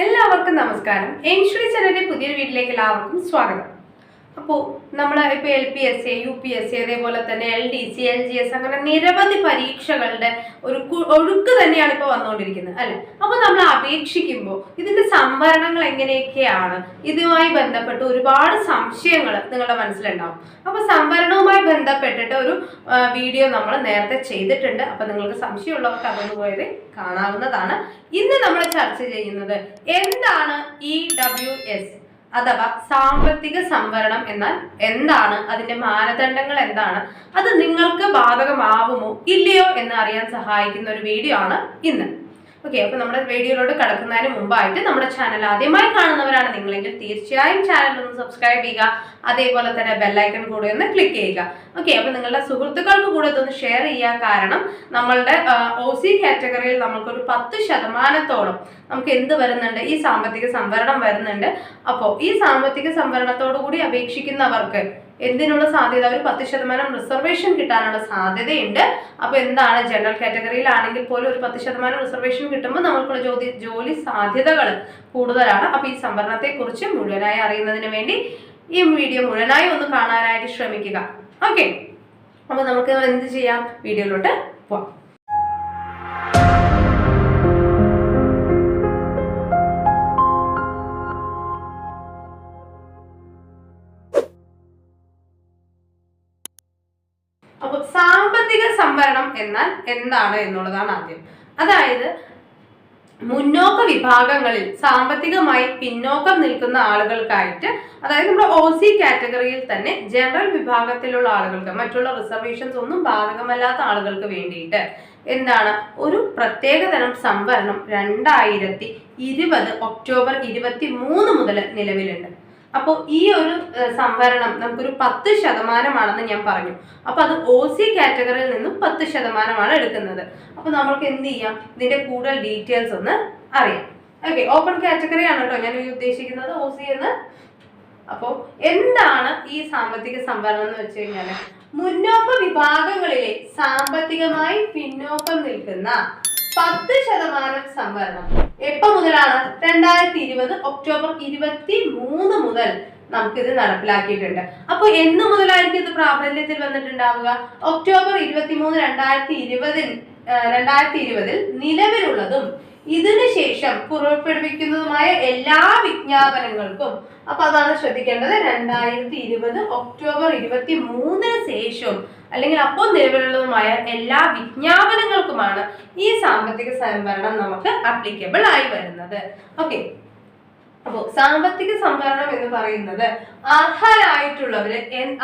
എല്ലാവർക്കും നമസ്കാരം. എൻഷുറി ചാനലിന്റെ പുതിയൊരു വീട്ടിലേക്ക് എല്ലാവർക്കും സ്വാഗതം. അപ്പോൾ നമ്മൾ ഇപ്പോൾ LPSC, UPSC, അതേപോലെ തന്നെ LDC, LGS അങ്ങനെ നിരവധി പരീക്ഷകളുടെ ഒരു ഒഴുക്ക് തന്നെയാണ് ഇപ്പോൾ വന്നുകൊണ്ടിരിക്കുന്നത് അല്ലെ. അപ്പോൾ നമ്മൾ അപേക്ഷിക്കുമ്പോൾ ഇതിന്റെ സംവരണങ്ങൾ എങ്ങനെയൊക്കെയാണ്, ഇതുമായി ബന്ധപ്പെട്ട് ഒരുപാട് സംശയങ്ങൾ നിങ്ങളുടെ മനസ്സിലുണ്ടാവും. അപ്പോൾ സംവരണവുമായി ബന്ധപ്പെട്ടിട്ട് ഒരു വീഡിയോ നമ്മൾ നേരത്തെ ചെയ്തിട്ടുണ്ട്. അപ്പോൾ നിങ്ങൾക്ക് സംശയമുള്ളവർക്ക് അതൊന്ന് പോയത് കാണാവുന്നതാണ്. ഇന്ന് നമ്മൾ ചർച്ച ചെയ്യുന്നത് എന്താണ് EWS അഥവാ സാമ്പത്തിക സംവരണം എന്നാൽ എന്താണ്, അതിന്റെ മാനദണ്ഡങ്ങൾ എന്താണ്, അത് നിങ്ങൾക്ക് ബാധകമാവുമോ ഇല്ലയോ എന്ന് അറിയാൻ സഹായിക്കുന്ന ഒരു വീഡിയോ ആണ് ഇന്ന്. ഓക്കെ, അപ്പൊ നമ്മുടെ വീഡിയോയിലോട്ട് കടക്കുന്നതിന് മുമ്പായിട്ട് നമ്മുടെ ചാനൽ ആദ്യമായി കാണുന്നവരാണ് നിങ്ങളെങ്കിൽ തീർച്ചയായും ചാനൽ ഒന്ന് സബ്സ്ക്രൈബ് ചെയ്യുക, അതേപോലെ തന്നെ ബെല്ലൈക്കൺ കൂടെ ഒന്ന് ക്ലിക്ക് ചെയ്യുക. ഓക്കെ, അപ്പൊ നിങ്ങളുടെ സുഹൃത്തുക്കൾക്ക് കൂടെ ഇതൊന്ന് ഷെയർ ചെയ്യുക. കാരണം നമ്മളുടെ OC കാറ്റഗറിയിൽ നമുക്കൊരു 10% നമുക്ക് എന്ത് വരുന്നുണ്ട്, ഈ സാമ്പത്തിക സംവരണം വരുന്നുണ്ട്. അപ്പോൾ ഈ സാമ്പത്തിക സംവരണത്തോടു കൂടി അപേക്ഷിക്കുന്നവർക്ക് എന്തിനുള്ള സാധ്യത, ഒരു 10% റിസർവേഷൻ കിട്ടാനുള്ള സാധ്യതയുണ്ട്. അപ്പൊ എന്താണ്, ജനറൽ കാറ്റഗറിയിലാണെങ്കിൽ പോലും ഒരു 10% റിസർവേഷൻ കിട്ടുമ്പോൾ നമുക്കുള്ള ജോലി സാധ്യതകൾ കൂടുതലാണ്. അപ്പൊ ഈ സംവരണത്തെ കുറിച്ച് മുഴുവനായി അറിയുന്നതിന് വേണ്ടി ഈ വീഡിയോ മുഴുവനായി ഒന്ന് കാണാനായിട്ട് ശ്രമിക്കുക. ഓക്കെ, അപ്പൊ നമുക്ക് എന്ത് ചെയ്യാം, വീഡിയോയിലോട്ട് പോവാം. അപ്പൊ സാമ്പത്തിക സംവരണം എന്നാൽ എന്താണ് എന്നുള്ളതാണ് ആദ്യം. അതായത് മുന്നോക്ക വിഭാഗങ്ങളിൽ സാമ്പത്തികമായി പിന്നോക്കം നിൽക്കുന്ന ആളുകൾക്കായിട്ട്, അതായത് നമ്മുടെ OC കാറ്റഗറിയിൽ തന്നെ ജനറൽ വിഭാഗത്തിലുള്ള ആളുകൾക്ക്, മറ്റുള്ള റിസർവേഷൻസ് ഒന്നും ബാധകമല്ലാത്ത ആളുകൾക്ക് വേണ്ടിയിട്ട് എന്താണ് ഒരു പ്രത്യേക തരം സംവരണം 2020 ഒക്ടോബർ 23 മുതൽ നിലവിലുണ്ട്. അപ്പോൾ ഈ ഒരു സംവരണം നമുക്കൊരു 10% ഞാൻ പറഞ്ഞു. അപ്പൊ അത് OC കാറ്റഗറിയിൽ നിന്നും 10% എടുക്കുന്നത്. അപ്പൊ നമുക്ക് എന്ത് ചെയ്യാം, ഇതിന്റെ കൂടുതൽ ഡീറ്റെയിൽസ് ഒന്ന് അറിയാം. ഓക്കെ, ഓപ്പൺ കാറ്റഗറി ആണ് കേട്ടോ ഞാൻ ഉദ്ദേശിക്കുന്നത്, OC എന്ന്. അപ്പോൾ എന്താണ് ഈ സാമ്പത്തിക സംവരണം എന്ന് വെച്ച് കഴിഞ്ഞാൽ, മുന്നോക്ക വിഭാഗങ്ങളിലെ സാമ്പത്തികമായി പിന്നോക്കം നിൽക്കുന്ന 10% സംവരണം എപ്പോ മുതലാണ്, 2020 ഒക്ടോബർ 23 മുതൽ നമുക്കിത് നടപ്പിലാക്കിയിട്ടുണ്ട്. അപ്പൊ എന്ന് മുതലായിരിക്കും ഇത് പ്രാബല്യത്തിൽ വന്നിട്ടുണ്ടാവുക? ഒക്ടോബർ 23, 2020 നിലവിലുള്ളതും ഇതിനുശേഷം പുറപ്പെടുവിക്കുന്നതുമായ എല്ലാ വിജ്ഞാപനങ്ങൾക്കും, അപ്പൊ അതാണ് ശ്രദ്ധിക്കേണ്ടത്, 2020 ഒക്ടോബർ 23 ശേഷം അല്ലെങ്കിൽ അപ്പോൾ നിലവിലുള്ളതുമായ എല്ലാ വിജ്ഞാപനങ്ങൾക്കുമാണ് ഈ സാമ്പത്തിക സംവരണം നമുക്ക് അപ്ലിക്കബിൾ ആയി വരുന്നത്. ഓക്കെ, അപ്പോ സാമ്പത്തിക സംവരണം എന്ന് പറയുന്നത് അർഹരായിട്ടുള്ളവര്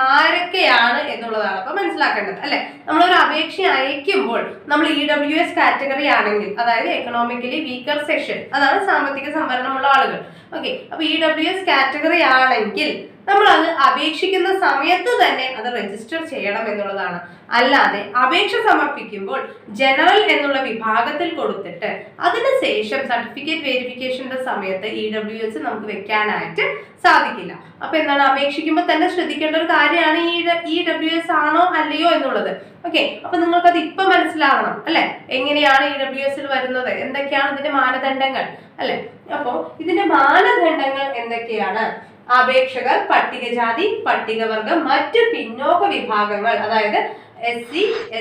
ആരൊക്കെയാണ് എന്നുള്ളതാണ് അപ്പൊ മനസ്സിലാക്കേണ്ടത് അല്ലെ. നമ്മളൊരു അപേക്ഷ അയക്കുമ്പോൾ നമ്മൾ EWS കാറ്റഗറി ആണെങ്കിൽ, അതായത് എക്കണോമിക്കലി വീക്കർ സെക്ഷൻ, അതാണ് സാമ്പത്തിക സംവരണമുള്ള ആളുകൾ. ഓക്കെ, അപ്പൊ EWS കാറ്റഗറി ആണെങ്കിൽ നമ്മൾ അത് അപേക്ഷിക്കുന്ന സമയത്ത് തന്നെ അത് രജിസ്റ്റർ ചെയ്യണം എന്നുള്ളതാണ്. അല്ലാതെ അപേക്ഷ സമർപ്പിക്കുമ്പോൾ ജനറൽ എന്നുള്ള വിഭാഗത്തിൽ കൊടുത്തിട്ട് അതിനുശേഷം സർട്ടിഫിക്കറ്റ് വെരിഫിക്കേഷന്റെ സമയത്ത് EWS നമുക്ക് വെക്കാനായിട്ട് സാധിക്കില്ല. അപ്പൊ എന്താണ്, അപേക്ഷിക്കുമ്പോൾ തന്നെ ശ്രദ്ധിക്കേണ്ട ഒരു കാര്യമാണ് EWS ആണോ അല്ലയോ എന്നുള്ളത്. ഓക്കെ, അപ്പൊ നിങ്ങൾക്ക് അത് ഇപ്പൊ മനസ്സിലാവണം അല്ലെ, എങ്ങനെയാണ് EWSൽ വരുന്നത്, എന്തൊക്കെയാണ് ഇതിന്റെ മാനദണ്ഡങ്ങൾ അല്ലെ. അപ്പോ ഇതിന്റെ മാനദണ്ഡങ്ങൾ എന്തൊക്കെയാണ്? അപേക്ഷകർ പട്ടികജാതി, പട്ടികവർഗം, മറ്റ് പിന്നോക്ക വിഭാഗങ്ങൾ, അതായത് SC,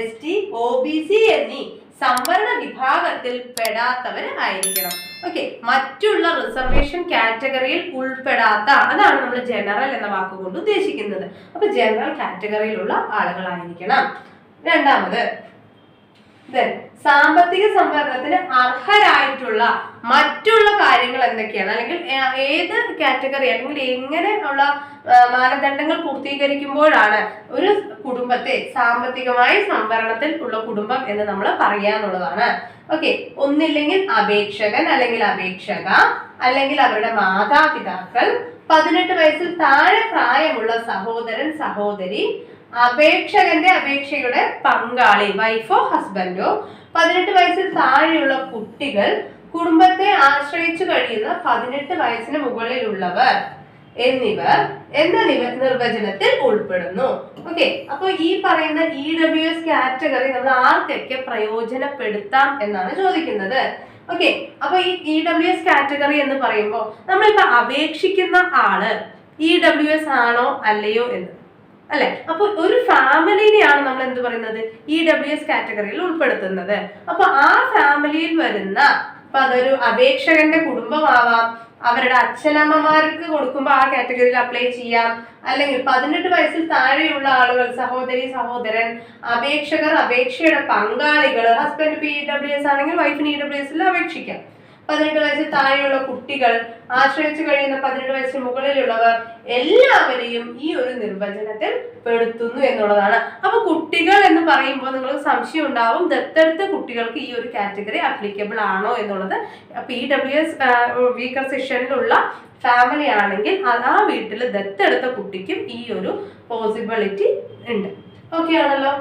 ST, OBC എന്നീ സംവരണ വിഭാഗത്തിൽ പെടാത്തവർ ആയിരിക്കണം. ഓക്കെ, മറ്റുള്ള റിസർവേഷൻ കാറ്റഗറിയിൽ ഉൾപ്പെടാത്ത, അതാണ് നമ്മൾ ജനറൽ എന്ന വാക്കുകൊണ്ട് ഉദ്ദേശിക്കുന്നത്. അപ്പൊ ജനറൽ കാറ്റഗറിയിലുള്ള ആളുകളായിരിക്കണം. രണ്ടാമത്, സാമ്പത്തിക സംവരണത്തിന് അർഹരായിട്ടുള്ള മറ്റുള്ള കാര്യങ്ങൾ എന്തൊക്കെയാണ്, അല്ലെങ്കിൽ ഏത് കാറ്റഗറി അല്ലെങ്കിൽ എങ്ങനെയുള്ള മാനദണ്ഡങ്ങൾ പൂർത്തീകരിക്കുമ്പോഴാണ് ഒരു കുടുംബത്തെ സാമ്പത്തികമായി സംവരണത്തിൽ ഉള്ള കുടുംബം എന്ന് നമ്മൾ പറയാന്നുള്ളതാണ്. ഓക്കെ, ഒന്നില്ലെങ്കിൽ അപേക്ഷകൻ അല്ലെങ്കിൽ അപേക്ഷക അല്ലെങ്കിൽ അവരുടെ മാതാപിതാക്കൾ, 18 വയസ്സിൽ താഴെ പ്രായമുള്ള സഹോദരൻ സഹോദരി, അപേക്ഷയുടെ പങ്കാളി വൈഫോ ഹസ്ബൻഡോ, 18 വയസ്സിൽ താഴെയുള്ള കുട്ടികൾ, കുടുംബത്തെ ആശ്രയിച്ചു കഴിയുന്ന 18 വയസ്സിന് മുകളിലുള്ളവർ എന്നിവർ എന്ന നിർവചനത്തിൽ ഉൾപ്പെടുന്നു. ഓക്കെ, അപ്പൊ ഈ പറയുന്ന EWS കാറ്റഗറി നമ്മൾ ആർക്കൊക്കെ പ്രയോജനപ്പെടുത്താം എന്നാണ് ചോദിക്കുന്നത്. ഓക്കെ. അപ്പൊ ഈ EWS കാറ്റഗറി എന്ന് പറയുമ്പോൾ നമ്മളിപ്പോ അപേക്ഷിക്കുന്ന ആള് EWS ആണോ അല്ലയോ എന്ന്, അല്ലെ? അപ്പൊ ഒരു ഫാമിലിനെയാണ് നമ്മൾ എന്ത് പറയുന്നത്, EWS കാറ്റഗറിയിൽ ഉൾപ്പെടുത്തുന്നത്. അപ്പൊ ആ ഫാമിലിയിൽ വരുന്ന, അപ്പൊ അതൊരു അപേക്ഷകന്റെ കുടുംബമാവാം, അവരുടെ അച്ഛനമ്മമാർക്ക് കൊടുക്കുമ്പോൾ ആ കാറ്റഗറിയിൽ അപ്ലൈ ചെയ്യാം, അല്ലെങ്കിൽ 18 വയസ്സിൽ താഴെയുള്ള ആളുകൾ, സഹോദരി സഹോദരൻ, അപേക്ഷകർ, അപേക്ഷയുടെ പങ്കാളികൾ, ഹസ്ബൻഡ് EWS ആണെങ്കിൽ വൈഫിന് EWS അപേക്ഷിക്കാം. 18 വയസ്സിൽ താഴെയുള്ള കുട്ടികൾ, ആശ്രയിച്ചു കഴിയുന്ന 18 വയസ്സിന് മുകളിലുള്ളവർ, എല്ലാവരെയും ഈ ഒരു നിർവചനത്തിൽ പെടുത്തുന്നു എന്നുള്ളതാണ്. അപ്പൊ കുട്ടികൾ എന്ന് പറയുമ്പോൾ നിങ്ങൾക്ക് സംശയം ഉണ്ടാവും, ദത്തെടുത്ത കുട്ടികൾക്ക് ഈ ഒരു കാറ്റഗറി അപ്ലിക്കബിൾ ആണോ എന്നുള്ളത്. അപ്പൊ EWS വീക്കർ സെക്ഷനിലുള്ള ഫാമിലി ആണെങ്കിൽ ആ വീട്ടിൽ ദത്തെടുത്ത കുട്ടിക്കും ഈ ഒരു പോസിബിലിറ്റി ഉണ്ട്. ഓക്കെ ആണല്ലോ.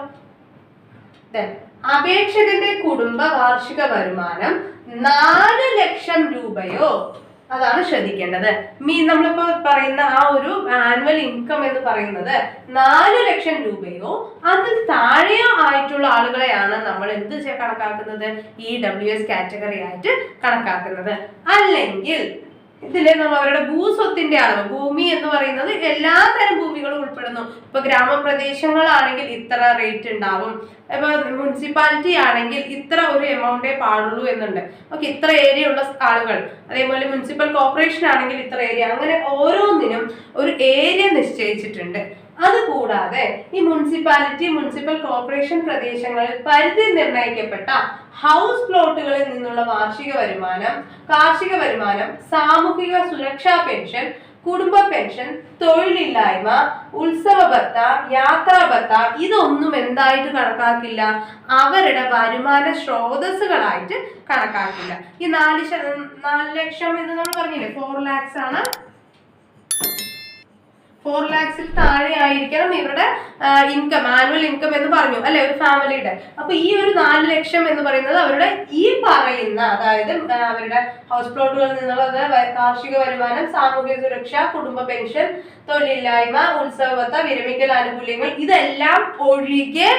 അപേക്ഷകന്റെ കുടുംബ വാർഷിക വരുമാനം 4 ലക്ഷം രൂപയോ, അതാണ് ശ്രദ്ധിക്കേണ്ടത്. നമ്മളിപ്പോ പറയുന്ന ആ ഒരു ആനുവൽ ഇൻകം എന്ന് പറയുന്നത് 4 ലക്ഷം രൂപയോ അതിൽ താഴെയോ ആയിട്ടുള്ള ആളുകളെയാണ് നമ്മൾ എന്ത് കണക്കാക്കുന്നത്, EWS കാറ്റഗറി ആയിട്ട് കണക്കാക്കുന്നത്. അല്ലെങ്കിൽ ഇതിലെ നമ്മൾ അവരുടെ ഭൂസ്വത്തിന്റെ അളവ്, ഭൂമി എന്ന് പറയുന്നത് എല്ലാ തരം ഭൂമികളും ഉൾപ്പെടുന്നു. ഇപ്പൊ ഗ്രാമപ്രദേശങ്ങളാണെങ്കിൽ ഇത്ര റേറ്റ് ഉണ്ടാവും, ഇപ്പൊ മുനിസിപ്പാലിറ്റി ആണെങ്കിൽ ഇത്ര ഒരു എമൗണ്ടേ പാടുള്ളൂ എന്നുണ്ട്. ഓക്കെ, ഇത്ര ഏരിയ ഉള്ള ആളുകൾ. അതേപോലെ മുനിസിപ്പൽ കോർപ്പറേഷൻ ആണെങ്കിൽ ഇത്ര ഏരിയ, അങ്ങനെ ഓരോന്നിനും ഒരു ഏരിയ നിശ്ചയിച്ചിട്ടുണ്ട്. അതുകൂടാതെ ഈ മുനിസിപ്പാലിറ്റി, മുനിസിപ്പൽ കോർപ്പറേഷൻ പ്രദേശങ്ങളിൽ പരിധി നിർണയിക്കപ്പെട്ട ഹൗസ് പ്ലോട്ടുകളിൽ നിന്നുള്ള വാർഷിക വരുമാനം, കാർഷിക വരുമാനം, സാമൂഹിക സുരക്ഷാ പെൻഷൻ, കുടുംബ പെൻഷൻ, തൊഴിലില്ലായ്മ, ഉത്സവ ഭത്ത, യാത്രാ ഭത്ത, ഇതൊന്നും എന്തായിട്ട് കണക്കാക്കില്ല, അവരുടെ വരുമാന സ്രോതസ്സുകളായിട്ട് കണക്കാക്കില്ല. ഈ 4 ലക്ഷം എന്ന് നമ്മൾ പറഞ്ഞില്ലേ, 4 lakhs ആണ്. 4 lakhsൽ താഴെ ആയിരിക്കണം ഇവരുടെ ഇൻകം, ആനുവൽ ഇൻകം എന്ന് പറഞ്ഞു അല്ലെ, ഒരു ഫാമിലിയുടെ. അപ്പൊ ഈ ഒരു 4 ലക്ഷം എന്ന് പറയുന്നത് അവരുടെ ഈ പറയുന്ന, അതായത് അവരുടെ ഹൗസ് പ്ലോട്ടുകളിൽ നിന്നുള്ള കാർഷിക വരുമാനം, സാമൂഹിക സുരക്ഷ, കുടുംബ പെൻഷൻ, തൊഴിലില്ലായ്മ, ഉത്സവത്ത, വിരമിക്കൽ ആനുകൂല്യങ്ങൾ, ഇതെല്ലാം ഒഴികെ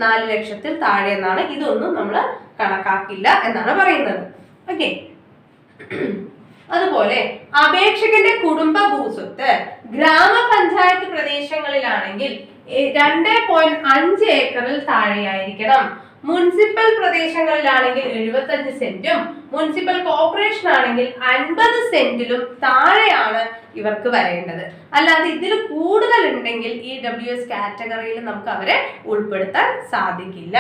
4 ലക്ഷത്തിൽ താഴെ എന്നാണ്. ഇതൊന്നും നമ്മൾ കണക്കാക്കില്ല എന്നാണ് പറയുന്നത്. ഓക്കെ. അതുപോലെ അപേക്ഷകന്റെ കുടുംബ ഭൂസ്വത്ത് ഗ്രാമപഞ്ചായത്ത് പ്രദേശങ്ങളിലാണെങ്കിൽ 2.5 ഏക്കറിൽ താഴെയായിരിക്കണം. മുനിസിപ്പൽ പ്രദേശങ്ങളിലാണെങ്കിൽ 75 സെന്റും മുനിസിപ്പൽ കോർപ്പറേഷൻ ആണെങ്കിൽ 50 സെന്റിലും താഴെയാണ് ഇവർക്ക് വരേണ്ടത്. അല്ലാതെ ഇതിൽ കൂടുതൽ ഉണ്ടെങ്കിൽ EWS കാറ്റഗറിയിൽ നമുക്ക് അവരെ ഉൾപ്പെടുത്താൻ സാധിക്കില്ല.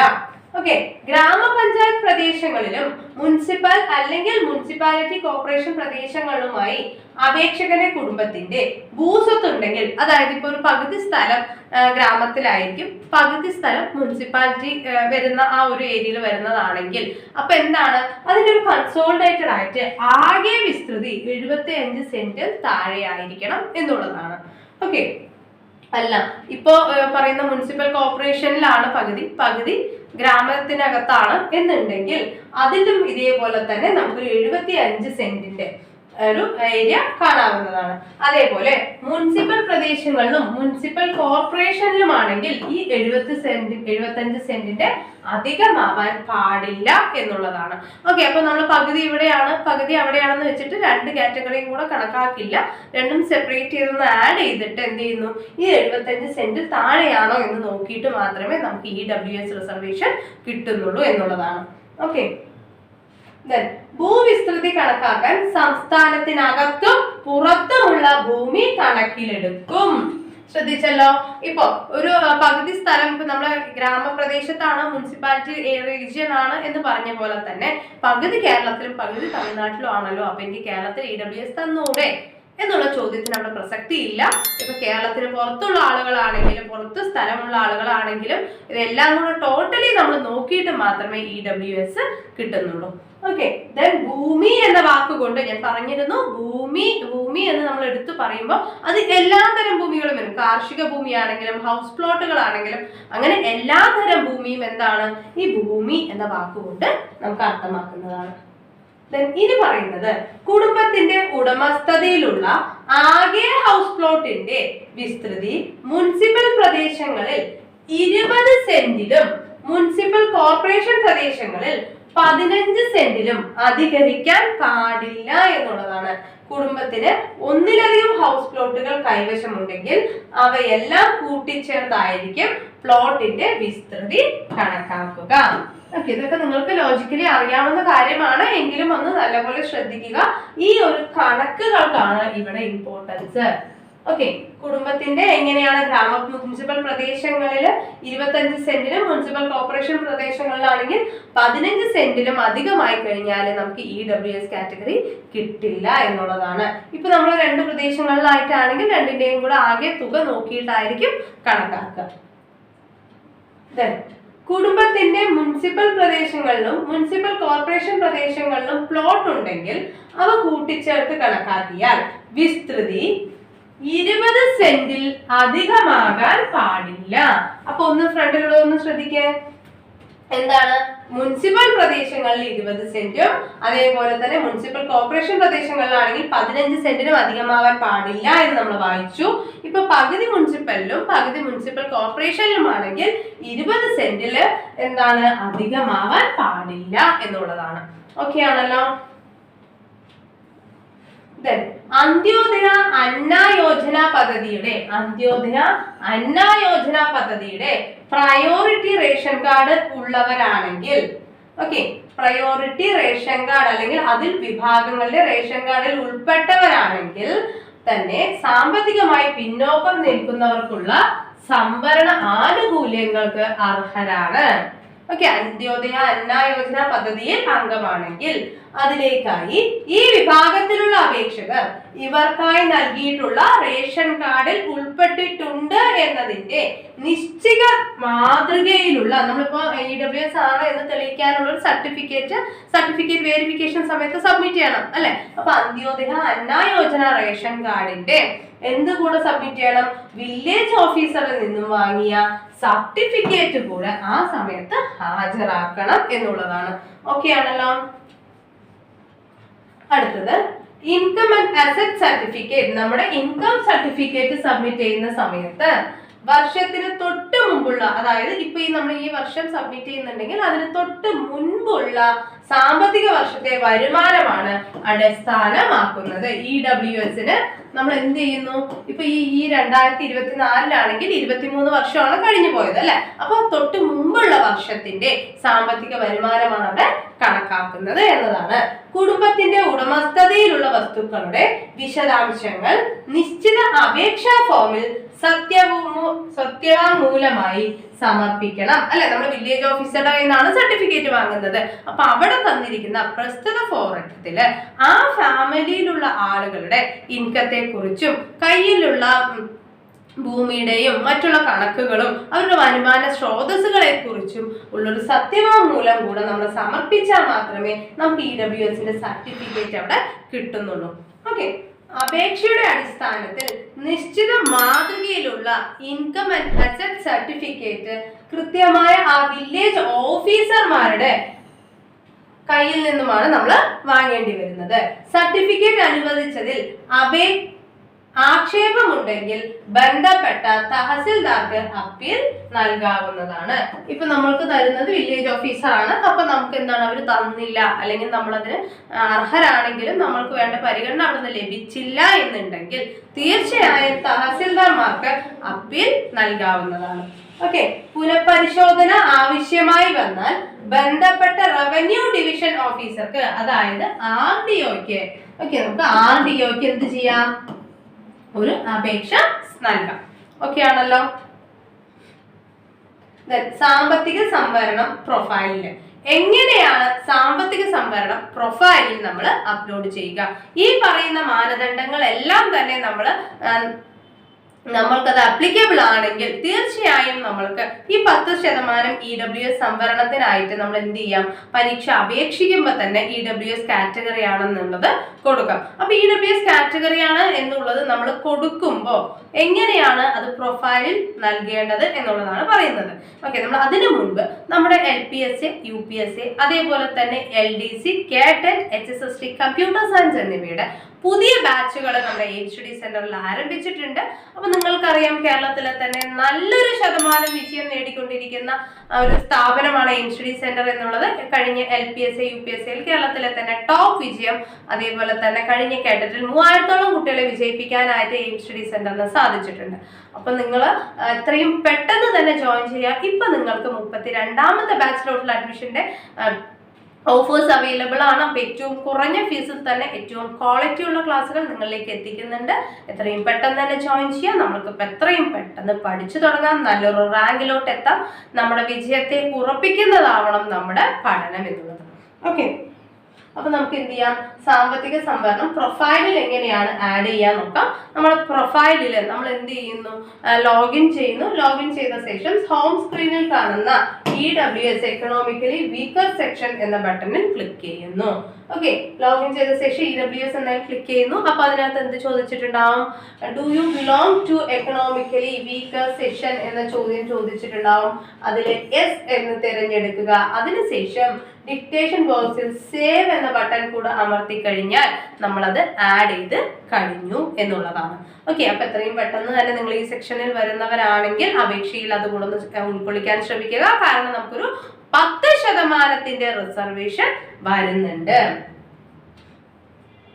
ഓക്കെ. ഗ്രാമപഞ്ചായത്ത് പ്രദേശങ്ങളിലും മുനിസിപ്പൽ അല്ലെങ്കിൽ മുനിസിപ്പാലിറ്റി കോർപ്പറേഷൻ പ്രദേശങ്ങളിലുമായി അപേക്ഷകന്റെ കുടുംബത്തിന്റെ ഭൂസ്വത്ത് ഉണ്ടെങ്കിൽ, അതായത് ഇപ്പൊ ഒരു പകുതി സ്ഥലം ഗ്രാമത്തിലായിരിക്കും, പകുതി സ്ഥലം മുനിസിപ്പാലിറ്റി വരുന്ന ആ ഒരു ഏരിയയിൽ വരുന്നതാണെങ്കിൽ, അപ്പൊ എന്താണ്, അതിന്റെ ഒരു കൺസോളിഡേറ്റഡ് ആയിട്ട് ആകെ വിസ്തൃതി 75 സെന്റിൽ താഴെ ആയിരിക്കണം എന്നുള്ളതാണ്. ഓക്കെ. അല്ല, ഇപ്പോ പറയുന്ന മുനിസിപ്പൽ കോർപ്പറേഷനിലാണ് പകുതി ഗ്രാമത്തിനകത്താണ് എന്നുണ്ടെങ്കിൽ അതിലും ഇതേപോലെ തന്നെ നമുക്കൊരു 75 സെന്റിന്റെ ഒരു ഏരിയ കാണാവുന്നതാണ്. അതേപോലെ മുനിസിപ്പൽ പ്രദേശങ്ങളിലും മുനിസിപ്പൽ കോർപ്പറേഷനിലുമാണെങ്കിൽ ഈ 75 സെന്റിന്റെ അധികമാവാൻ പാടില്ല എന്നുള്ളതാണ്. ഓക്കെ. അപ്പൊ നമ്മൾ പകുതി ഇവിടെയാണ്, പകുതി അവിടെയാണെന്ന് വെച്ചിട്ട് 2 കാറ്റഗറിയും കൂടെ കണക്കാക്കില്ല. രണ്ടും സെപ്പറേറ്റ് ചെയ്തൊന്ന് ആഡ് ചെയ്തിട്ട് എന്ത് ചെയ്യുന്നു, ഈ 75 സെന്റ് താഴെയാണോ എന്ന് നോക്കിയിട്ട് മാത്രമേ നമുക്ക് EWS റിസർവേഷൻ കിട്ടുന്നുള്ളൂ എന്നുള്ളതാണ്. ഓക്കെ. ഭൂവിസ്തൃതി കണക്കാക്കാൻ സംസ്ഥാനത്തിനകത്തും പുറത്തുമുള്ള ഭൂമി കണക്കിലെടുക്കും. ശ്രദ്ധിച്ചല്ലോ. ഇപ്പൊ ഒരു പകുതി സ്ഥലം, ഇപ്പൊ നമ്മളെ ഗ്രാമപ്രദേശത്താണ്, മുനിസിപ്പാലിറ്റി റീജിയൻ ആണ് എന്ന് പറഞ്ഞ പോലെ തന്നെ പകുതി കേരളത്തിലും പകുതി തമിഴ്നാട്ടിലും ആണല്ലോ. അപ്പൊ എനിക്ക് കേരളത്തിൽ EWS തന്നൂടെ എന്നുള്ള ചോദ്യത്തിന് അവിടെ പ്രസക്തി ഇല്ല. ഇപ്പൊ കേരളത്തിന് പുറത്തുള്ള ആളുകളാണെങ്കിലും പുറത്ത് സ്ഥലമുള്ള ആളുകളാണെങ്കിലും ഇതെല്ലാം കൂടെ ടോട്ടലി നമ്മൾ നോക്കിയിട്ട് മാത്രമേ EWS കിട്ടുന്നുള്ളൂ. ഓക്കെ. ദെൻ ഭൂമി എന്ന വാക്കുകൊണ്ട് ഞാൻ പറഞ്ഞിരുന്നു, ഭൂമി എന്ന് നമ്മൾ എടുത്തു പറയുമ്പോൾ അത് എല്ലാ തരം ഭൂമികളും വരും. കാർഷിക ഭൂമിയാണെങ്കിലും ഹൗസ് പ്ലോട്ടുകളാണെങ്കിലും അങ്ങനെ എല്ലാ തരം ഭൂമിയും എന്താണ്, ഈ ഭൂമി എന്ന വാക്കുകൊണ്ട് നമുക്ക് അർത്ഥമാക്കുന്നതാണ്. ഇനി പറയുന്നത് കുടുംബത്തിന്റെ ഉടമസ്ഥതയിലുള്ള ആകെ ഹൗസ് പ്ലോട്ടിന്റെ വിസ്തൃതി മുനിസിപ്പൽ പ്രദേശങ്ങളിൽ 20 സെന്റിലും മുനിസിപ്പൽ കോർപ്പറേഷൻ പ്രദേശങ്ങളിൽ 15 സെന്റിലും അധികരിക്കാൻ പാടില്ല എന്നുള്ളതാണ്. കുടുംബത്തിന് ഒന്നിലധികം ഹൗസ് പ്ലോട്ടുകൾ കൈവശമുണ്ടെങ്കിൽ അവയെല്ലാം കൂട്ടിച്ചേർത്തായിരിക്കും പ്ലോട്ടിന്റെ വിസ്തൃതി കണക്കാക്കുക. ഓക്കെ, ഇതൊക്കെ നിങ്ങൾക്ക് ലോജിക്കലി അറിയാവുന്ന കാര്യമാണ്, എങ്കിലും ഒന്ന് നല്ലപോലെ ശ്രദ്ധിക്കുക. ഈ ഒരു കണക്കുകൾക്കാണ് ഇവിടെ ഇമ്പോർട്ടൻസ്. ഓക്കെ, കുടുംബത്തിന്റെ എങ്ങനെയാണ് മുനിസിപ്പൽ പ്രദേശങ്ങളിൽ 25 സെന്റിലും മുനിസിപ്പൽ കോർപ്പറേഷൻ പ്രദേശങ്ങളിലാണെങ്കിൽ 15 സെന്റിലും അധികമായി കഴിഞ്ഞാൽ നമുക്ക് EWS കാറ്റഗറി കിട്ടില്ല എന്നുള്ളതാണ്. ഇപ്പൊ നമ്മൾ 2 പ്രദേശങ്ങളിലായിട്ടാണെങ്കിൽ രണ്ടിന്റെയും കൂടെ ആകെ തുക നോക്കിയിട്ടായിരിക്കും കണക്കാക്കുക. കുടുംബത്തിന്റെ മുനിസിപ്പൽ പ്രദേശങ്ങളിലും മുനിസിപ്പൽ കോർപ്പറേഷൻ പ്രദേശങ്ങളിലും പ്ലോട്ട് ഉണ്ടെങ്കിൽ അവ കൂട്ടിച്ചേർത്ത് കണക്കാക്കിയാൽ വിസ്തൃതി 20 സെന്റിൽ അധികമാകാൻ പാടില്ല. അപ്പൊ ഒന്ന് ഫ്രണ്ടിലുള്ളതൊന്ന് ശ്രദ്ധിക്കേ. എന്താണ്? മുനിസിപ്പൽ പ്രദേശങ്ങളിൽ 20 സെന്റും അതേപോലെ തന്നെ മുനിസിപ്പൽ കോർപ്പറേഷൻ പ്രദേശങ്ങളിലാണെങ്കിൽ 15 സെന്റിനും അധികമാകാൻ പാടില്ല എന്ന് നമ്മൾ വായിച്ചു. ഇപ്പൊ പകുതി മുനിസിപ്പലിലും പകുതി മുനിസിപ്പൽ കോർപ്പറേഷനിലുമാണെങ്കിൽ 20 സെന്റില് എന്താണ് അധികമാവാൻ പാടില്ല എന്നുള്ളതാണ്. ഓക്കെ ആണല്ലോ. അന്ത്യോദയ അന്ന യോജന പദ്ധതിയുടെ പ്രയോറിറ്റി റേഷൻ കാർഡ് ഉള്ളവരാണെങ്കിൽ, ഓക്കെ, പ്രയോറിറ്റി റേഷൻ കാർഡ് അല്ലെങ്കിൽ അതിൽ വിഭാഗങ്ങളുടെ റേഷൻ കാർഡിൽ ഉൾപ്പെട്ടവരാണെങ്കിൽ തന്നെ സാമ്പത്തികമായി പിന്നോക്കം നിൽക്കുന്നവർക്കുള്ള സംവരണ ആനുകൂല്യങ്ങൾക്ക് അർഹരാണ്. ഓക്കെ, അന്ത്യോദയ അന്ന യോജന പദ്ധതിയിൽ അംഗമാണെങ്കിൽ അതിലേക്കായി ഈ വിഭാഗത്തിലുള്ള അപേക്ഷകർ ഇവർക്കായി നൽകിയിട്ടുള്ള റേഷൻ കാർഡിൽ ഉൾപ്പെട്ടിട്ടുണ്ട് എന്നതിന്റെ നിശ്ചിത മാതൃകയിലുള്ള, നമ്മളിപ്പോ EWS ആണ് എന്ന് തെളിയിക്കാനുള്ള ഒരു സർട്ടിഫിക്കറ്റ് വെരിഫിക്കേഷൻ സമയത്ത് സബ്മിറ്റ് ചെയ്യണം അല്ലെ. അപ്പൊ അന്ത്യോദയ അന്ന യോജന റേഷൻ കാർഡിന്റെ എന്ത് കൂടെ സബ്മിറ്റ് ചെയ്യണം? വില്ലേജ് ഓഫീസറിൽ നിന്നും വാങ്ങിയ സർട്ടിഫിക്കറ്റ് കൂടെ ആ സമയത്ത് ഹാജരാക്കണം എന്നുള്ളതാണ്. ഓക്കെ ആണല്ലോ. അടുത്തത് ഇൻകം ആൻഡ് അസറ്റ് സർട്ടിഫിക്കറ്റ്. നമ്മുടെ ഇൻകം സർട്ടിഫിക്കറ്റ് സബ്മിറ്റ് ചെയ്യുന്ന സമയത്ത് വർഷത്തിന് തൊട്ട് മുമ്പുള്ള, അതായത് ഇപ്പൊ നമ്മൾ ഈ വർഷം സബ്മിറ്റ് ചെയ്യുന്നുണ്ടെങ്കിൽ അതിന് തൊട്ട് മുൻപുള്ള സാമ്പത്തിക വർഷത്തെ വരുമാനമാണ് അടിസ്ഥാനമാക്കുന്നത്. EWSന് നമ്മൾ എന്ത് ചെയ്യുന്നു? ഇപ്പൊ ഈ 2024 23 വർഷമാണ് കഴിഞ്ഞു പോയത് അല്ലെ. അപ്പൊ തൊട്ട് മുമ്പുള്ള വർഷത്തിന്റെ സാമ്പത്തിക വരുമാനമാണ് അവിടെ കണക്കാക്കുന്നത് എന്നതാണ്. കുടുംബത്തിന്റെ ഉടമസ്ഥതയിലുള്ള വസ്തുക്കളുടെ വിശദാംശങ്ങൾ നിശ്ചിത അപേക്ഷാ ഫോമിൽ സത്യവാങ്മൂലമായി സമർപ്പിക്കണം അല്ലെ. നമ്മൾ വില്ലേജ് ഓഫീസറുടെ കയ്യിലാണ് സർട്ടിഫിക്കറ്റ് വാങ്ങുന്നത്. അപ്പൊ അവിടെ തന്നിരിക്കുന്ന പ്രസ്തുത ഫോറത്തില് ആ ഫാമിലിയിലുള്ള ആളുകളുടെ ഇൻകത്തെ കുറിച്ചും കയ്യിലുള്ള ഭൂമിയുടെയും മറ്റുള്ള കണക്കുകളും അവരുടെ വരുമാന സ്രോതസ്സുകളെ കുറിച്ചും ഉള്ളൊരു സത്യവാങ്മൂലം കൂടെ നമ്മൾ സമർപ്പിച്ചാൽ മാത്രമേ നമുക്ക് EWSന്റെ സർട്ടിഫിക്കറ്റ് അവിടെ കിട്ടുന്നുള്ളൂ. ഓക്കെ, അപേക്ഷയുടെ അടിസ്ഥാനത്തിൽ നിശ്ചിത മാതൃകയിലുള്ള ഇൻകം ആൻഡ് അസറ്റ് സർട്ടിഫിക്കറ്റ് കൃത്യമായ ആ വില്ലേജ് ഓഫീസർമാരുടെ കയ്യിൽ നിന്നുമാണ് നമ്മൾ വാങ്ങേണ്ടി വരുന്നത്. സർട്ടിഫിക്കറ്റ് അനുവദിച്ചതിൽ ആക്ഷേപമുണ്ടെങ്കിൽ ബന്ധപ്പെട്ട തഹസിൽദാർക്ക് അപ്പീൽ നൽകാവുന്നതാണ്. ഇപ്പൊ നമ്മൾക്ക് തരുന്നത് വില്ലേജ് ഓഫീസർ ആണ്. അപ്പൊ നമുക്ക് എന്താണ്, അവർ തന്നില്ല അല്ലെങ്കിൽ നമ്മളതിന് അർഹരാണെങ്കിലും നമ്മൾക്ക് വേണ്ട പരിഗണന അവിടുന്ന് ലഭിച്ചില്ല എന്നുണ്ടെങ്കിൽ തീർച്ചയായും തഹസിൽദാർമാർക്ക് അപ്പീൽ നൽകാവുന്നതാണ്. ഓക്കെ, പുനഃപരിശോധന ആവശ്യമായി വന്നാൽ ബന്ധപ്പെട്ട റവന്യൂ ഡിവിഷൻ ഓഫീസർക്ക്, അതായത് RDOക്ക്, ഓക്കെ, നമുക്ക് RDOക്ക് എന്ത് ചെയ്യാം? ഒരു അപേക്ഷ നൽകാം. ഓക്കെ ആണല്ലോ. സാമ്പത്തിക സംവരണം പ്രൊഫൈലില് എങ്ങനെയാണ് സാമ്പത്തിക സംവരണം പ്രൊഫൈലിൽ നമ്മൾ അപ്ലോഡ് ചെയ്യുക? ഈ പറയുന്ന മാനദണ്ഡങ്ങൾ എല്ലാം തന്നെ നമ്മൾക്കത് അപ്ലിക്കബിൾ ആണെങ്കിൽ തീർച്ചയായും നമ്മൾക്ക് ഈ 10% EWS സംവരണത്തിനായിട്ട് നമ്മൾ എന്ത് ചെയ്യാം? പരീക്ഷ അപേക്ഷിക്കുമ്പോൾ തന്നെ EWS കാറ്റഗറി ആണെന്നുള്ളത് കൊടുക്കാം. അപ്പൊ EWS കാറ്റഗറി ആണ് എന്നുള്ളത് നമ്മൾ കൊടുക്കുമ്പോൾ എങ്ങനെയാണ് അത് പ്രൊഫൈലിൽ നൽകേണ്ടത് എന്നുള്ളതാണ് പറയുന്നത്. ഓക്കെ, നമ്മൾ അതിനു മുൻപ് നമ്മുടെ LPSA, UPSA അതേപോലെ തന്നെ LDC, CAT, HSST, computer science എന്നിവയുടെ പുതിയ ബാച്ചുകൾ നമ്മുടെ എയിം സ്റ്റഡി സെന്ററിൽ ആരംഭിച്ചിട്ടുണ്ട്. അപ്പൊ നിങ്ങൾക്കറിയാം കേരളത്തിലെ തന്നെ നല്ലൊരു ശതമാനം വിജയം നേടിക്കൊണ്ടിരിക്കുന്ന ഒരു സ്ഥാപനമാണ് എയിം സ്റ്റഡി സെന്റർ എന്നുള്ളത്. കഴിഞ്ഞ LPSA UPSA കേരളത്തിലെ തന്നെ ടോപ്പ് വിജയം, അതേപോലെ തന്നെ കഴിഞ്ഞ കേഡറ്റിൽ 3000-ഓളം കുട്ടികളെ വിജയിപ്പിക്കാനായിട്ട് എയിം സ്റ്റഡി സെന്ററിന് സാധിച്ചിട്ടുണ്ട്. അപ്പൊ നിങ്ങൾ എത്രയും പെട്ടെന്ന് തന്നെ ജോയിൻ ചെയ്യുക. ഇപ്പൊ നിങ്ങൾക്ക് 32ാമത്തെ ബാച്ചിലോട്ടുള്ള അഡ്മിഷന്റെ ഓഫേഴ്സ് അവൈലബിൾ ആണ്. അപ്പൊ ഏറ്റവും കുറഞ്ഞ ഫീസിൽ തന്നെ ഏറ്റവും ക്വാളിറ്റി ഉള്ള ക്ലാസ്സുകൾ നിങ്ങളിലേക്ക് എത്തിക്കുന്നുണ്ട്. എത്രയും പെട്ടെന്ന് തന്നെ ജോയിൻ ചെയ്യാം. നമ്മൾക്ക് എത്രയും പെട്ടെന്ന് പഠിച്ചു തുടങ്ങാം, നല്ലൊരു റാങ്കിലോട്ട് എത്താം. നമ്മുടെ വിജയത്തെ ഉറപ്പിക്കുന്നതാവണം നമ്മുടെ പഠനം എന്നുള്ളത്. ഓക്കെ, അപ്പൊ നമുക്ക് എന്ത് ചെയ്യാം, സാമ്പത്തിക സംവരണം പ്രൊഫൈലിൽ എങ്ങനെയാണ് ആഡ് ചെയ്യാൻ നോക്കാം. നമ്മുടെ പ്രൊഫൈലിൽ നമ്മൾ എന്ത് ചെയ്യുന്നു, ലോഗിൻ ചെയ്യുന്നു. ലോഗിൻ ചെയ്ത ശേഷം ഹോം സ്ക്രീനിൽ കാണുന്ന EWS എക്കണോമിക്കലി വീക്കർ സെക്ഷൻ എന്ന ബട്ടണിൽ ക്ലിക്ക് ചെയ്യുന്നു. ഓക്കെ, ലോഗിൻ ചെയ്ത ശേഷം EWS എന്നതിൽ ക്ലിക്ക് ചെയ്യുന്നു. അപ്പൊ അതിനകത്ത് എന്ത് ചോദിച്ചിട്ടുണ്ടാവും, do you belong to economically weaker section എന്ന ചോദ്യം ചോദിച്ചിട്ടുണ്ടാവും. അതിൽ യെസ് എന്ന് തിരഞ്ഞെടുക്കുക. അതിനുശേഷം ഡിക്റ്റേഷൻ ബോക്സിൽ സേവ് എന്ന ബട്ടൺ കൂടെ അമർത്തി കഴിഞ്ഞാൽ നമ്മളത് ആഡ് ചെയ്ത് കഴിഞ്ഞു എന്നുള്ളതാണ്. ഓക്കെ, അപ്പൊ എത്രയും പെട്ടെന്ന് തന്നെ നിങ്ങൾ ഈ സെക്ഷനിൽ വരുന്നവരാണെങ്കിൽ അപേക്ഷയിൽ അത് കൂടെ ഒന്ന് ഉൾക്കൊള്ളിക്കാൻ ശ്രമിക്കുക. കാരണം നമുക്കൊരു 10% റിസർവേഷൻ വരുന്നുണ്ട്.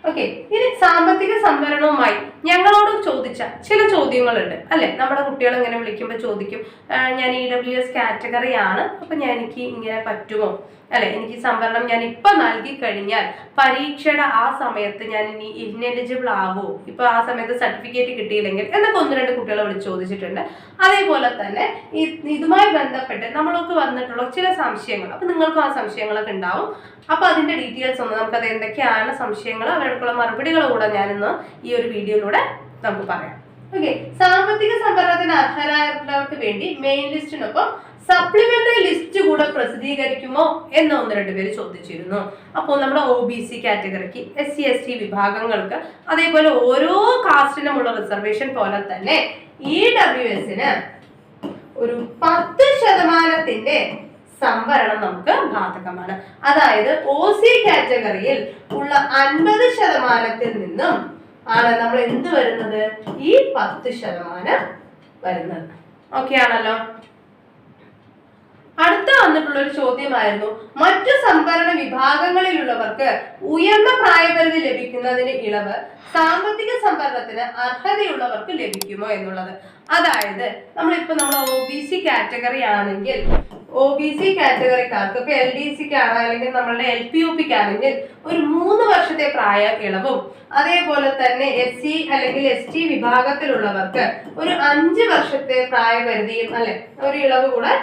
ഓക്കെ, ഇനി സാമ്പത്തിക സംവരണവുമായി ഞങ്ങളോട് ചോദിച്ച ചില ചോദ്യങ്ങളുണ്ട് അല്ലെ. നമ്മുടെ കുട്ടികൾ ഇങ്ങനെ വിളിക്കുമ്പോൾ ചോദിക്കും, ഞാൻ EWS കാറ്റഗറി ആണ്, അപ്പൊ എനിക്ക് ഇങ്ങനെ പറ്റുമോ അല്ലെ, എനിക്ക് സംവരണം ഞാൻ ഇപ്പൊ നൽകി കഴിഞ്ഞാൽ പരീക്ഷയുടെ ആ സമയത്ത് ഞാൻ ഇനി ഇൻഎലിജിബിൾ ആവോ, ഇപ്പൊ ആ സമയത്ത് സർട്ടിഫിക്കറ്റ് കിട്ടിയില്ലെങ്കിൽ എന്നൊക്കെ 1-2 കുട്ടികളെ വിളിച്ച് ചോദിച്ചിട്ടുണ്ട്. അതേപോലെ തന്നെ ഇതുമായി ബന്ധപ്പെട്ട് നമ്മൾക്ക് വന്നിട്ടുള്ള ചില സംശയങ്ങൾ, അപ്പൊ നിങ്ങൾക്കും ആ സംശയങ്ങളൊക്കെ ഉണ്ടാവും. അപ്പൊ അതിന്റെ ഡീറ്റെയിൽസ് ഒന്ന് നമുക്കത് എന്തൊക്കെയാണ് സംശയങ്ങൾ, അവരുടെ മറുപടികൾ കൂടെ ഞാനിന്ന് ഈ ഒരു വീഡിയോയിലൂടെ നമുക്ക് പറയാം. ഓക്കെ, സാമ്പത്തിക സംവരണത്തിന് അർഹരായവർക്ക് വേണ്ടി മെയിൻ ലിസ്റ്റിനൊപ്പം സപ്ലിമെന്ററി ലിസ്റ്റ് കൂടെ പ്രസിദ്ധീകരിക്കുമോ എന്ന് 1-2 പേര് ചോദിച്ചിരുന്നു. അപ്പോൾ നമ്മുടെ OBC കാറ്റഗറിക്ക്, SC ST വിഭാഗങ്ങൾക്ക്, അതേപോലെ ഓരോ കാസ്റ്റിനുമുള്ള റിസർവേഷൻ പോലെ തന്നെ EWSന് ഒരു 10% സംവരണം നമുക്ക് ബാധകമാണ്. അതായത് OC കാറ്റഗറിയിൽ ഉള്ള 50% നിന്നും ആണ് നമ്മൾ എന്ത് വരുന്നത്, ഈ 10% വരുന്നത്. ഓക്കെ ആണല്ലോ. അടുത്ത വന്നിട്ടുള്ള ഒരു ചോദ്യമായിരുന്നു, മറ്റു സംവരണ വിഭാഗങ്ങളിലുള്ളവർക്ക് ഉയർന്ന പ്രായപരിധി ലഭിക്കുന്നതിന് ഇളവ് സാമ്പത്തിക സംവരണത്തിന് അർഹതയുള്ളവർക്ക് ലഭിക്കുമോ എന്നുള്ളത്. അതായത് നമ്മളിപ്പോ നമ്മുടെ OBC കാറ്റഗറി ആണെങ്കിൽ OBC കാറ്റഗറിക്കാർക്ക് ഇപ്പൊ LDCക്കാണ് അല്ലെങ്കിൽ നമ്മളുടെ LPUPക്ക് ആണെങ്കിൽ ഒരു 3 വർഷത്തെ പ്രായ ഇളവും, അതേപോലെ തന്നെ SC അല്ലെങ്കിൽ ST വിഭാഗത്തിലുള്ളവർക്ക് ഒരു 5 വർഷത്തെ പ്രായപരിധിയും അല്ലെ ഒരു ഇളവ് കൂടെ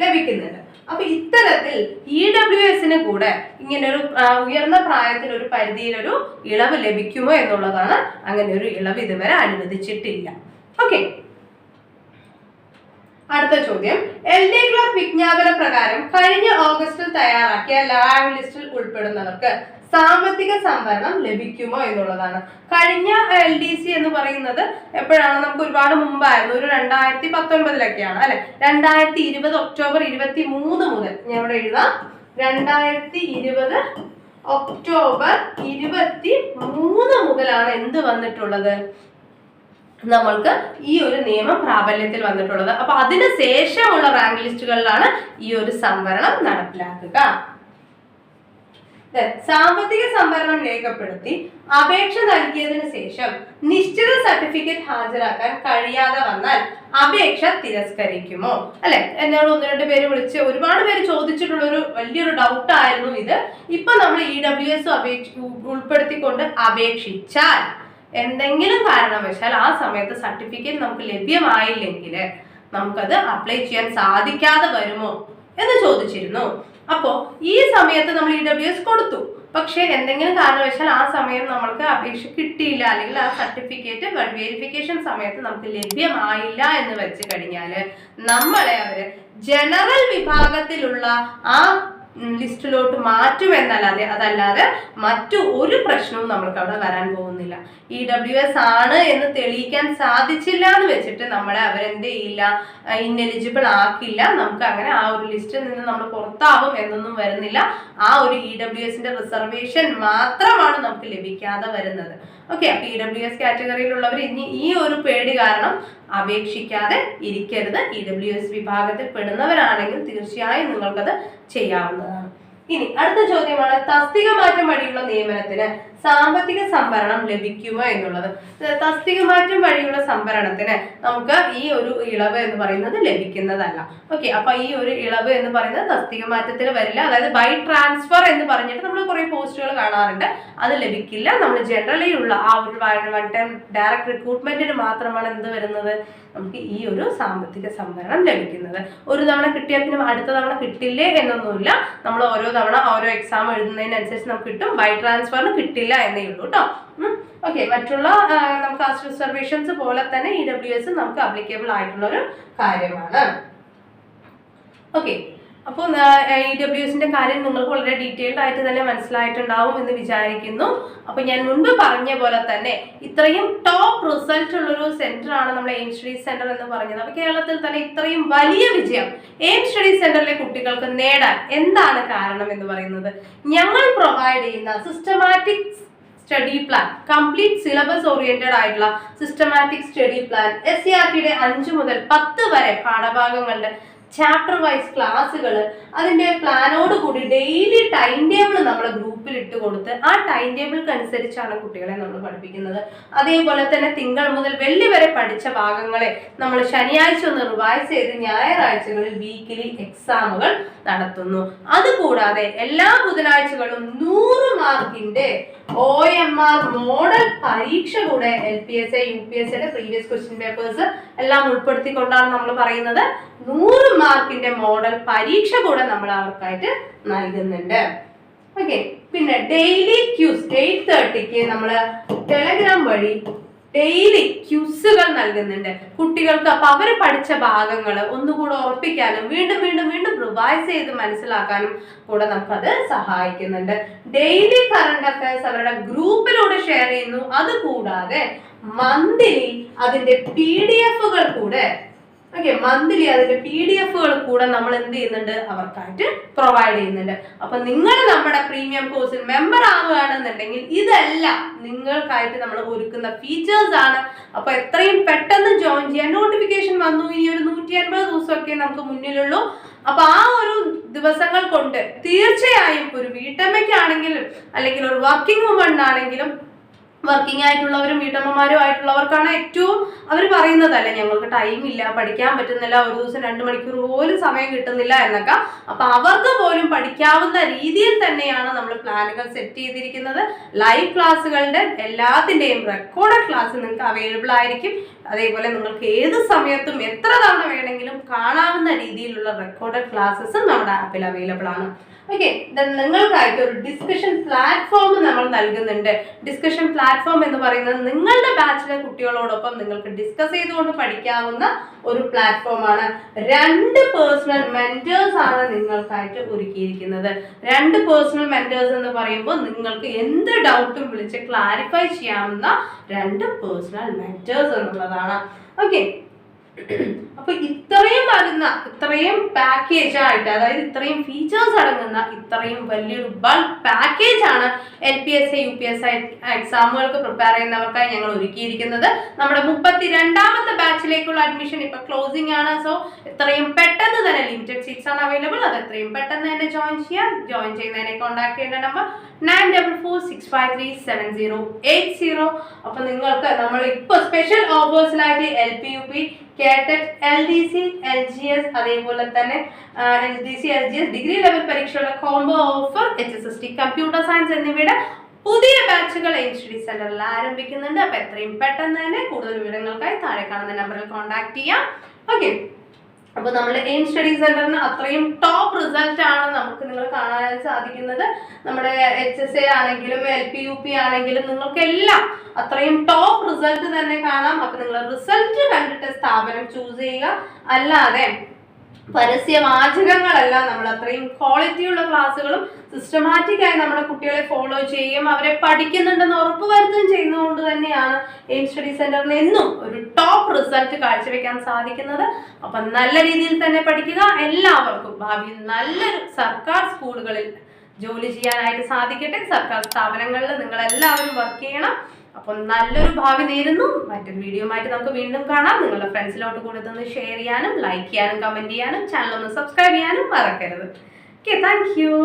ലഭിക്കുന്നുണ്ട്. അപ്പൊ ഇത്തരത്തിൽ EWSന് കൂടെ ഇങ്ങനെ ഒരു ഉയർന്ന പ്രായത്തിൽ ഒരു പരിധിയിൽ ഒരു ഇളവ് ലഭിക്കുമോ എന്നുള്ളതാണ്. അങ്ങനെ ഒരു ഇളവ് ഇതുവരെ അനുവദിച്ചിട്ടില്ല. ഓക്കെ, അടുത്ത ചോദ്യം, LD ക്ലർക്ക് വിജ്ഞാപന പ്രകാരം കഴിഞ്ഞ ഓഗസ്റ്റിൽ തയ്യാറാക്കിയ റാങ്ക് ലിസ്റ്റിൽ ഉൾപ്പെടുന്നവർക്ക് സാമ്പത്തിക സംവരണം ലഭിക്കുമോ എന്നുള്ളതാണ്. കഴിഞ്ഞ LDC എന്ന് പറയുന്നത് എപ്പോഴാണ്, നമുക്ക് ഒരുപാട് മുമ്പായിരുന്നു, ഒരു 2019 അല്ലെ. 2020 ഒക്ടോബർ 23 മുതൽ, ഞാൻ ഇവിടെ എഴുതാം, 2020 ഒക്ടോബർ 23 മുതലാണ് എന്ത് വന്നിട്ടുള്ളത്, നമ്മൾക്ക് ഈ ഒരു നിയമം പ്രാബല്യത്തിൽ വന്നിട്ടുള്ളത്. അപ്പൊ അതിന് ശേഷമുള്ള റാങ്ക് ലിസ്റ്റുകളിലാണ് ഈ ഒരു സംവരണം നടപ്പിലാക്കുക. സാമ്പത്തിക സംവരണം രേഖപ്പെടുത്തി അപേക്ഷ നൽകിയതിനു ശേഷം നിശ്ചിത സർട്ടിഫിക്കറ്റ് ഹാജരാക്കാൻ കഴിയാതെ വന്നാൽ അപേക്ഷ തിരസ്കരിക്കുമോ അല്ലെ. എന്നോട് 1-2 പേര് വിളിച്ച് ഒരുപാട് പേര് ചോദിച്ചിട്ടുള്ള ഒരു വലിയൊരു ഡൗട്ട് ആയിരുന്നു ഇത്. ഇപ്പൊ നമ്മൾ EWS ഉൾപ്പെടുത്തിക്കൊണ്ട് അപേക്ഷിച്ചാൽ എന്തെങ്കിലും കാരണവശാൽ ആ സമയത്ത് സർട്ടിഫിക്കറ്റ് നമുക്ക് ലഭ്യമായില്ലെങ്കിൽ നമുക്കത് അപ്ലൈ ചെയ്യാൻ സാധിക്കാതെ വരുമോ എന്ന് ചോദിച്ചിരുന്നു. അപ്പോ ഈ സമയത്ത് നമ്മൾ EWS കൊടുത്തു, പക്ഷെ എന്തെങ്കിലും കാരണവശാൽ ആ സമയം നമ്മൾക്ക് അപേക്ഷ കിട്ടിയില്ല, അല്ലെങ്കിൽ ആ സർട്ടിഫിക്കറ്റ് വെരിഫിക്കേഷൻ സമയത്ത് നമുക്ക് ലഭ്യമായില്ല എന്ന് വെച്ച് കഴിഞ്ഞാല് നമ്മളെ അവര് ജനറൽ വിഭാഗത്തിലുള്ള ആ ലിസ്റ്റിലോട്ട് മാറ്റുമെന്നല്ലാതെ അതല്ലാതെ മറ്റു ഒരു പ്രശ്നവും നമ്മൾക്ക് അവിടെ വരാൻ പോകുന്നില്ല. EWS ആണ് എന്ന് തെളിയിക്കാൻ സാധിച്ചില്ല എന്ന് വെച്ചിട്ട് നമ്മളെ അവരെന്ത് ചെയ്യില്ല, ഇന്നെലിജിബിൾ ആക്കില്ല. നമുക്ക് അങ്ങനെ ആ ഒരു ലിസ്റ്റിൽ നിന്ന് നമ്മൾ പുറത്താവും എന്നൊന്നും വരുന്നില്ല. ആ ഒരു EWSന്റെ റിസർവേഷൻ മാത്രമാണ് നമുക്ക് ലഭിക്കാതെ വരുന്നത്. ഓക്കെ, അപ്പൊ EWS കാറ്റഗറിയിലുള്ളവർ ഇനി ഈ ഒരു പേടി കാരണം അപേക്ഷിക്കാതെ ഇരിക്കരുത്. EWS വിഭാഗത്തിൽ പെടുന്നവരാണെങ്കിൽ തീർച്ചയായും നിങ്ങൾക്കത് ചെയ്യാവുന്നതാണ്. ഇനി അടുത്ത ചോദ്യമാണ്, തസ്തിക മാറ്റം വഴിയുള്ള നിയമനത്തിന് സാമ്പത്തിക സംവരണം ലഭിക്കുമോ എന്നുള്ളത്. തസ്തിക മാറ്റം വഴിയുള്ള സംവരണത്തിന് നമുക്ക് ഈ ഒരു ഇളവ് എന്ന് പറയുന്നത് ലഭിക്കുന്നതല്ല. ഓക്കെ, അപ്പൊ ഈ ഒരു ഇളവ് എന്ന് പറയുന്നത് തസ്തിക മാറ്റത്തിന് വരില്ല. അതായത് ബൈ ട്രാൻസ്ഫർ എന്ന് പറഞ്ഞിട്ട് നമ്മൾ കുറെ പോസ്റ്റുകൾ കാണാറുണ്ട്, അത് ലഭിക്കില്ല. നമ്മൾ ജനറലി ഉള്ള ആ ഒരു വൺ ടൈം ഡയറക്റ്റ് റിക്രൂട്ട്മെന്റിന് മാത്രമാണ് എന്ത് വരുന്നത്, നമുക്ക് ഈ ഒരു സാമ്പത്തിക സംവരണം ലഭിക്കുന്നത്. ഒരു തവണ കിട്ടിയാൽ പിന്നെ അടുത്ത തവണ കിട്ടില്ലേ എന്നൊന്നുമില്ല. നമ്മൾ ഓരോ തവണ ഓരോ എക്സാം എഴുതുന്നതിനനുസരിച്ച് നമുക്ക് കിട്ടും. ബൈ ട്രാൻസ്ഫറിന് കിട്ടില്ല എന്നേ ഉള്ളൂ കേട്ടോ. ഓക്കെ, മറ്റുള്ള നമുക്ക് കാസ്റ്റ് റിസർവേഷൻസ് പോലെ തന്നെ EWS നമുക്ക് അപ്ലിക്കബിൾ ആയിട്ടുള്ള ഒരു കാര്യമാണ്. ഓക്കെ, അപ്പോൾ EWSന്റെ കാര്യം നിങ്ങൾക്ക് വളരെ ഡീറ്റെയിൽഡ് ആയിട്ട് തന്നെ മനസ്സിലായിട്ടുണ്ടാവും എന്ന് വിചാരിക്കുന്നു. അപ്പൊ ഞാൻ മുൻപ് പറഞ്ഞ പോലെ തന്നെ ഇത്രയും ടോപ്പ് റിസൾട്ട് ഉള്ളൊരു സെന്റർ ആണ് നമ്മുടെ എയിം സ്റ്റഡീസ് സെന്റർ എന്ന് പറഞ്ഞത്. അപ്പൊ കേരളത്തിൽ തന്നെ ഇത്രയും വലിയ വിജയം എയിം സ്റ്റഡീസ് സെന്ററിലെ കുട്ടികൾക്ക് നേടാൻ എന്താണ് കാരണം എന്ന് പറയുന്നത്, ഞങ്ങൾ പ്രൊവൈഡ് ചെയ്യുന്ന systematic study plan, complete syllabus oriented ആയിട്ടുള്ള സിസ്റ്റമാറ്റിക് സ്റ്റഡി പ്ലാൻ, SCRTയുടെ 5 മുതൽ 10 വരെ പാഠഭാഗങ്ങളുടെ ചാപ്റ്റർ വൈസ് ക്ലാസ്സുകൾ, അതിന്റെ പ്ലാനോട് കൂടി ഡെയിലി ടൈം ടേബിൾ നമ്മൾ ഗ്രൂപ്പിൽ ഇട്ട് കൊടുത്ത് ആ ടൈം ടേബിൾക്ക് അനുസരിച്ചാണ് കുട്ടികളെ നമ്മൾ പഠിപ്പിക്കുന്നത്. അതേപോലെ തന്നെ തിങ്കൾ മുതൽ വെള്ളി വരെ പഠിച്ച ഭാഗങ്ങളെ നമ്മൾ ശനിയാഴ്ച ഒന്ന് റിവൈസ് ചെയ്ത് ഞായറാഴ്ചകളിൽ വീക്കിലി എക്സാമുകൾ നടത്തുന്നു. അതുകൂടാതെ എല്ലാ ബുധനാഴ്ചകളും 100 മാർക്കിന്റെ OMR മോഡൽ പരീക്ഷ കൂടെ LPSA UPSAയുടെ പ്രീവിയസ് ക്വസ്റ്റ്യൻ പേപ്പേഴ്സ് എല്ലാം ഉൾപ്പെടുത്തിക്കൊണ്ടാണ് നമ്മൾ പറയുന്നത്. 100 മാർക്കിന്റെ മോഡൽ പരീക്ഷ കൂടെ നമ്മൾ അവർക്കായിട്ട് നൽകുന്നുണ്ട്. ഓക്കെ, പിന്നെ ഡെയിലി ക്യൂസ് 8:30ക്ക് നമ്മൾ ടെലഗ്രാം വഴി ഡെയിലി ക്യൂസുകൾ നൽകുന്നുണ്ട് കുട്ടികൾക്ക്. അപ്പൊ അവര് പഠിച്ച ഭാഗങ്ങൾ ഒന്നുകൂടെ ഉറപ്പിക്കാനും വീണ്ടും വീണ്ടും വീണ്ടും റിവൈസ് ചെയ്ത് മനസ്സിലാക്കാനും കൂടെ നമുക്കത് സഹായിക്കുന്നുണ്ട്. ഡെയിലി കറണ്ട് അഫയേഴ്സ് അവരുടെ ഗ്രൂപ്പിലൂടെ ഷെയർ ചെയ്യുന്നു. അതുകൂടാതെ മന്ത്ലി അതിന്റെ PDF കൂടെ മന്ത്ലി അതിന്റെ PDF കൂടെ നമ്മൾ എന്ത് ചെയ്യുന്നുണ്ട്, അവർക്കായിട്ട് പ്രൊവൈഡ് ചെയ്യുന്നുണ്ട്. അപ്പൊ നിങ്ങൾ നമ്മുടെ പ്രീമിയം കോഴ്സിൽ മെമ്പർ ആവുകയാണെന്നുണ്ടെങ്കിൽ ഇതെല്ലാം നിങ്ങൾക്കായിട്ട് നമ്മൾ ഒരുക്കുന്ന ഫീച്ചേഴ്സ് ആണ്. അപ്പൊ എത്രയും പെട്ടെന്ന് ജോയിൻ ചെയ്യാൻ. നോട്ടിഫിക്കേഷൻ വന്നു, ഇനി ഒരു 150 ദിവസമൊക്കെ നമുക്ക് മുന്നിലുള്ളൂ. അപ്പൊ ആ ഒരു ദിവസങ്ങൾ കൊണ്ട് തീർച്ചയായും ഒരു വീട്ടമ്മയ്ക്കാണെങ്കിലും അല്ലെങ്കിൽ ഒരു വർക്കിംഗ് വുമൺ ആണെങ്കിലും, വർക്കിംഗ് ആയിട്ടുള്ളവരും വീട്ടമ്മമാരും ആയിട്ടുള്ളവർക്കാണ് ഏറ്റവും അവർ പറയുന്നതല്ല, ഞങ്ങൾക്ക് ടൈം ഇല്ല, പഠിക്കാൻ പറ്റുന്നില്ല, ഒരു ദിവസം 2 മണിക്കൂർ പോലും സമയം കിട്ടുന്നില്ല എന്നൊക്കെ. അപ്പൊ അവർക്ക് പോലും പഠിക്കാവുന്ന രീതിയിൽ തന്നെയാണ് നമ്മൾ പ്ലാനുകൾ സെറ്റ് ചെയ്തിരിക്കുന്നത്. ലൈവ് ക്ലാസ്സുകളുടെ എല്ലാത്തിന്റെയും റെക്കോർഡഡ് ക്ലാസ് നിങ്ങൾക്ക് അവൈലബിൾ ആയിരിക്കും. അതേപോലെ നിങ്ങൾക്ക് ഏത് സമയത്തും എത്ര തവണ വേണമെങ്കിലും കാണാവുന്ന രീതിയിലുള്ള റെക്കോർഡഡ് ക്ലാസ്സസ് നമ്മുടെ ആപ്പിൽ അവൈലബിൾ ആണ്. ഓക്കെ, നിങ്ങൾക്കായിട്ട് ഒരു ഡിസ്കഷൻ പ്ലാറ്റ്ഫോം നമ്മൾ നൽകുന്നുണ്ട്. ഡിസ്കഷൻ പ്ലാറ്റ്ഫോം എന്ന് പറയുന്നത് നിങ്ങളുടെ ബാച്ചിലെ കുട്ടികളോടൊപ്പം നിങ്ങൾക്ക് ഡിസ്കസ് ചെയ്തുകൊണ്ട് പഠിക്കാവുന്ന ഒരു പ്ലാറ്റ്ഫോമാണ്. 2 പേഴ്സണൽ മെന്റേഴ്സ് ആണ് നിങ്ങൾക്കായിട്ട് ഒരുക്കിയിരിക്കുന്നത്. 2 പേഴ്സണൽ മെന്റേഴ്സ് എന്ന് പറയുമ്പോൾ നിങ്ങൾക്ക് എന്ത് ഡൗട്ടും വിളിച്ച് ക്ലാരിഫൈ ചെയ്യാവുന്ന 2 പേഴ്സണൽ മെന്റേഴ്സ് എന്നുള്ളതാണ്. ഓക്കെ, അപ്പൊ ഇത്രയും പാക്കേജ് ആയിട്ട്, അതായത് ഇത്രയും ഫീച്ചേഴ്സ് അടങ്ങുന്ന ഇത്രയും വലിയൊരു ബൾക്ക് പാക്കേജ് ആണ് LPSA UPSA എക്സാമുകൾക്ക് പ്രിപ്പയർ ചെയ്യുന്നവർക്കായി ഞങ്ങൾ ഒരുക്കിയിരിക്കുന്നത്. നമ്മുടെ 32ാമത്തെ ബാച്ചിലേക്കുള്ള അഡ്മിഷൻ ഇപ്പൊ ക്ലോസിംഗ് ആണ്. സോ എത്രയും പെട്ടെന്ന് തന്നെ, ലിമിറ്റഡ് സീറ്റ്സ് ആണ് അവൈലബിൾ, അത് എത്രയും പെട്ടെന്ന് തന്നെ ജോയിൻ ചെയ്യാം. ജോയിൻ ചെയ്യുന്നതിനെ കോൺടാക്ട് ചെയ്യേണ്ട നമ്പർ 9446537080. അപ്പൊ നിങ്ങൾക്ക് നമ്മൾ ഇപ്പൊ സ്പെഷ്യൽ ഓഫേഴ്സിലായിട്ട് LP UP കേട്ടറ്റ് LDC LGS അതേപോലെ തന്നെ LDC LGS ഡിഗ്രി ലെവൽ പരീക്ഷയുടെ combo offer, HSST computer science എന്നിവയുടെ പുതിയ ബാച്ചുകൾ എയിം സ്റ്റഡീസ് സെന്ററിൽ ആരംഭിക്കുന്നുണ്ട്. അപ്പൊ എത്രയും പെട്ടെന്ന് തന്നെ കൂടുതൽ വിവരങ്ങൾക്കായി താഴെ കാണുന്ന നമ്പറിൽ കോൺടാക്ട് ചെയ്യാം. ഓക്കെ, അപ്പൊ നമ്മുടെ എയിം സ്റ്റഡീസ് സെന്ററിന് അത്രയും ടോപ്പ് റിസൾട്ട് ആണ് നമുക്ക് നിങ്ങൾ കാണാനായിട്ട് സാധിക്കുന്നത്. നമ്മുടെ HSA ആണെങ്കിലും LP UP ആണെങ്കിലും നിങ്ങൾക്കെല്ലാം അത്രയും ടോപ്പ് റിസൾട്ട് തന്നെ കാണാം. അപ്പൊ നിങ്ങൾ റിസൾട്ട് കണ്ടിട്ട് സ്ഥാപനം ചൂസ് ചെയ്യുക. അല്ലാതെ പരസ്യവാചകങ്ങളല്ല, നമ്മൾ അത്രയും ക്വാളിറ്റിയുള്ള ക്ലാസ്സുകളും സിസ്റ്റമാറ്റിക് ആയി നമ്മുടെ കുട്ടികളെ ഫോളോ ചെയ്യുകയും അവരെ പഠിക്കുന്നുണ്ടെന്ന് ഉറപ്പുവരുത്തുകയും ചെയ്യുന്നതുകൊണ്ട് തന്നെയാണ് എയിം സ്റ്റഡി സെന്ററിന് എന്നും ഒരു ടോപ്പ് റിസൾട്ട് കാഴ്ചവെക്കാൻ സാധിക്കുന്നത്. അപ്പം നല്ല രീതിയിൽ തന്നെ പഠിക്കുക. എല്ലാവർക്കും ഭാവിയിൽ നല്ലൊരു സർക്കാർ സ്കൂളുകളിൽ ജോലി ചെയ്യാനായിട്ട് സാധിക്കട്ടെ. സർക്കാർ സ്ഥാപനങ്ങളിൽ നിങ്ങൾ എല്ലാവരും വർക്ക് ചെയ്യണം. അപ്പം നല്ലൊരു ഭാവി നേരുന്നു. മറ്റൊരു വീഡിയോ ആയിട്ട് നമുക്ക് വീണ്ടും കാണാം. നിങ്ങളുടെ ഫ്രണ്ട്സിലോട്ട് കൂടെ ഒന്ന് ഷെയർ ചെയ്യാനും ലൈക്ക് ചെയ്യാനും കമന്റ് ചെയ്യാനും ചാനൽ ഒന്ന് സബ്സ്ക്രൈബ് ചെയ്യാനും മറക്കരുത്. Okay, thank you.